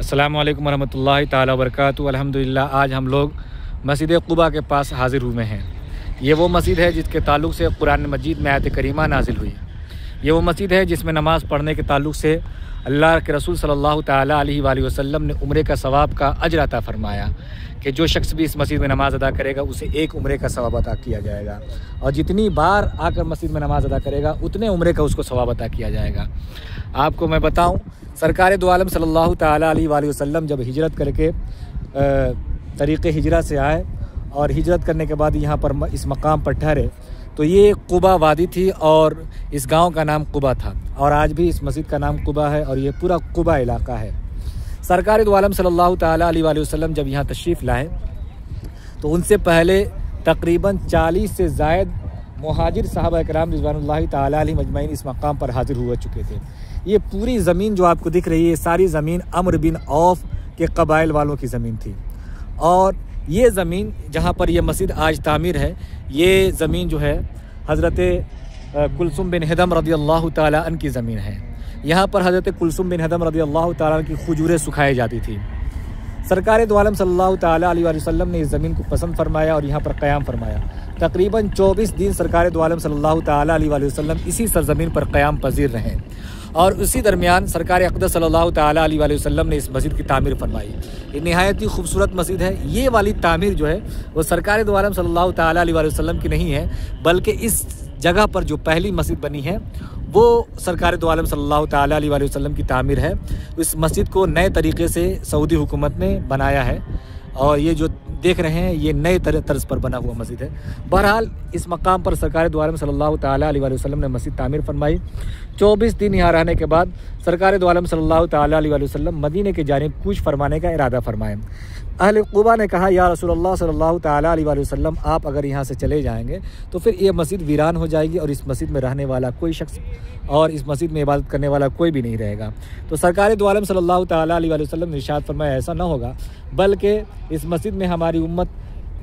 अस्सलामु अलैकुम रहमतुल्लाहि ताला वबरकातुहू। अल्हम्दुलिल्लाह आज हम लोग मस्जिद क़ुबा के पास हाज़िर हुए हैं। ये वो मस्जिद है जिसके ताल्लुक़ से कुरान मजीद में आयत करीमा नाजिल हुई। ये वो मस्जिद है जिसमें नमाज़ पढ़ने के ताल्लुक़ से अल्लाह के रसूल सल्लल्लाहु ताला अलैहि वसल्लम ने उम्रे का सवाब का अजर अता फरमाया कि जो शख्स भी इस मस्जिद में नमाज़ अदा करेगा उसे एक उम्रे का सवाब अता किया जाएगा, और जितनी बार आकर मस्जिद में नमाज़ अदा करेगा उतने उम्रे का उसको सवाब अता किया जाएगा। आपको मैं बताऊं, सरकार दो आलम सल्लल्लाहु ताला अलैहि वसल्लम जब हिजरत करके तरीक़े हिजरा से आए और हिजरत करने के बाद यहाँ पर इस मकाम पर ठहरे, तो ये क़ुबा वादी थी और इस गांव का नाम क़ुबा था, और आज भी इस मस्जिद का नाम क़ुबा है और ये पूरा क़ुबा इलाका है। सरकार दो आलम सल्लल्लाहु ताला अलैहि वसल्लम जब यहाँ तशरीफ़ लाए तो उनसे पहले तकरीबन 40 से ज़ायद मुहाजिर साहबा कराम रिज़वानुल्लाहि ताला अलैहिम अजमईन इस मकाम पर हाज़िर हुआ चुके थे। ये पूरी ज़मीन जो आपको दिख रही है, सारी ज़मीन अम्र बिन औफ के कबाइल वालों की ज़मीन थी, और ये ज़मीन जहाँ पर यह मस्जिद आज तामीर है, ये ज़मीन जो है हज़रत कुलसुम बिन हिदम रज़ियल्लाहु ताला अन्हु की ज़मीन है। यहाँ पर हज़रत कुलसुम बिन हिदम रज़ियल्लाहु ताला अन्हु की खजूरें सुखाई जाती थी। सरकार दो आलम सल्लल्लाहु ताला अलैहि वसल्लम ने इस ज़मीन को पसंद फरमाया और यहाँ पर क़याम फरमाया। तकरीबन 24 दिन सरकार दो आलम सल्लल्लाहु ताला अलैहि वसल्लम इसी सरज़मीन पर क़याम पजीर रहे, और उसी दरमियान सरकार अक़दस सल्लल्लाहु ताला अलैहि वसल्लम ने इस मस्जिद की तामीर फरमाई। ये नहायत ही खूबसूरत मस्जिद है। ये वाली तामीर जो है वो सरकार दो आलम सल्लल्लाहु ताला अलैहि वसल्लम की नहीं है, बल्कि इस जगह पर जो पहली मस्जिद बनी है वो सरकार दो आलम सल्लल्लाहु ताला अलैहि वसल्लम की तामीर है। इस मस्जिद को नए तरीके से सऊदी हुकूमत ने बनाया है, और ये जो देख रहे हैं ये नए तर्ज पर बना हुआ मस्जिद है। बहरहाल इस मकाम पर सरकार दो आलम सल्लल्लाहु ताला अलैहि वसल्लम ने मस्जिद तामीर फरमाई। 24 दिन यहाँ रहने के बाद सरकार दो आलम सल्लल्लाहु ताला अलैहि वसल्लम मदीने की जानिब कूच फरमाने का इरादा फरमाए। अहले क़ुबा ने कहा, या रसूलल्लाह सल्लल्लाहु ताला अलैहि वसल्लम, आप अगर यहाँ से चले जाएंगे तो फिर ये मस्जिद वीरान हो जाएगी और इस मस्जिद में रहने वाला कोई शख्स और इस मस्जिद में इबादत करने वाला कोई भी नहीं रहेगा। तो सरकार दो आलम सल्लल्लाहु ताला अलैहि वसल्लम ने इरशाद फरमाया, ऐसा ना होगा, बल्कि इस मस्जिद में हमारी उम्मत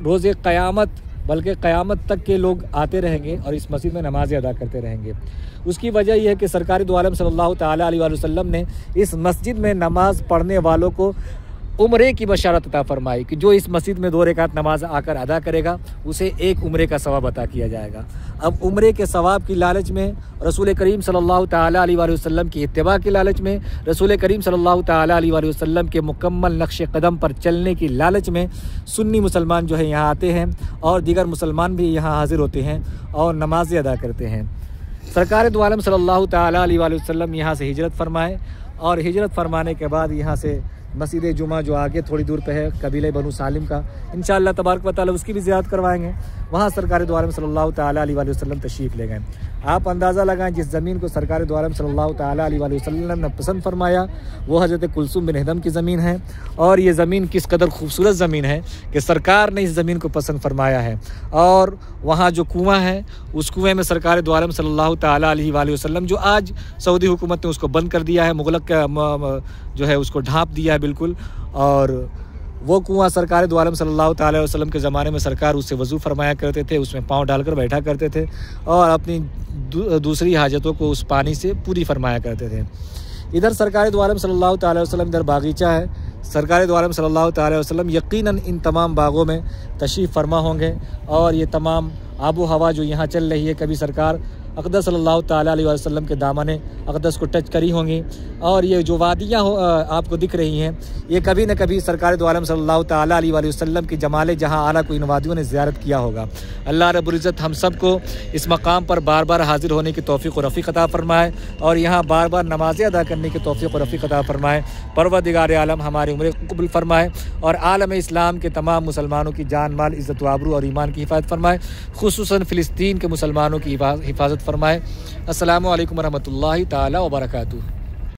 रोज़े क़यामत बल्कि क़यामत तक के लोग आते रहेंगे और इस मस्जिद में नमाज़ें अदा करते रहेंगे। उसकी वजह यह है कि सरकार दो आलम सल्लल्लाहु ताला अलैहि वसल्लम ने इस मस्जिद में नमाज़ पढ़ने वालों को उम्रे की बशारत अता फरमाई कि जो इस मस्जिद में 2 रकात नमाज आकर अदा करेगा उसे एक उम्रे का सवाब अता किया जाएगा। अब उम्रे के सवाब की लालच में, रसूल करीम सल्लल्लाहु ताला अलैहि वसल्लम की इत्तिबा की लालच में, रसूल करीम सल्लल्लाहु ताला अलैहि वसल्लम के मुकम्मल नक्श कदम पर चलने की लालच में सुन्नी मुसलमान जो है यहाँ आते हैं और दीगर मुसलमान भी यहाँ हाज़िर होते हैं और नमाज़ें अदा करते हैं। सरकार दो आलम सल्लल्लाहु ताला अलैहि वसल्लम यहाँ से हिजरत फरमाए, और हिजरत फरमाने के बाद यहाँ से मस्जिद जुमा जो आगे थोड़ी दूर पे है कबीले बनु सालिम का, इंशाअल्लाह तबारक व तआला उसकी भी ज़ियारत करवाएंगे। वहाँ सरकार दो आलम सल्लल्लाहु ताला अलैहि वसल्लम तशरीफ़ ले गए। आप अंदाज़ा लगाएं, जिस ज़मीन को सरकार दो आलम सल्लल्लाहु ताला अलैहि वसल्लम ने पसंद फरमाया वो हज़रत कुलसुम बिन हिदम की ज़मीन है, और ये ज़मीन किस कदर खूबसूरत ज़मीन है कि सरकार ने इस ज़मीन को पसंद फरमाया है। और वहाँ जो कुआँ है उस कुएँ में सरकार दो आलम सल्लल्लाहु ताला अलैहि वसल्लम, जो आज सऊदी हुकूमत ने उसको बंद कर दिया है, मुग़लक़ जो है उसको ढाँप दिया है बिल्कुल, और वो कुआँ सरकार दो आलम सल्लल्लाहु ताला अलैहि वसल्लम के ज़माने में सरकार उससे वज़ू फरमाया करते थे, उसमें पाँव डालकर बैठा करते थे और अपनी दूसरी हाजतों को उस पानी से पूरी फरमाया करते थे। इधर सरकार दो आलम सल्लल्लाहु ताला अलैहि वसल्लम इधर बागीचा है। सरकार दो आलम सल्लल्लाहु ताला अलैहि वसल्लम यकीनन इन तमाम बागों में तशरीफ़ फरमा होंगे, और ये तमाम आबो हवा जो यहाँ चल रही है कभी सरकार अक़दस सल्लल्लाहु ताला अलैहि वसल्लम के दामन अक़दस को टच करी होंगी, और ये जो वादियाँ आपको दिख रही हैं ये कभी न कभी सरकार दो आलम सल्लल्लाहु ताला अलैहि वसल्लम की जमाल जहाँ आला को इन वादियों ने ज़ियारत किया होगा। अल्लाह रब्बुल इज़्ज़त हम सब को इस मकाम पर बार बार हाज़िर होने की तौफ़ीक़ व रफ़ीक़ अता फ़रमाए, और यहाँ बार बार नमाज़ें अदा करने की तौफ़ीक़ व रफ़ीक़ अता फ़रमाए। परवरदिगार आलम हमारी उम्र को कबूल फ़रमाए और आलम इस्लाम के तमाम मुसलमानों की जान माल इज़्ज़त व आबरू और ईमान की हिफाज़त फ़रमाए, खुसूसन फ़िलिस्तीन के मुसलमानों की हिफाज़त फ़रमाए। अस्सलामु अलैकुम रहमतुल्लाहि ताला व बरकातुहू।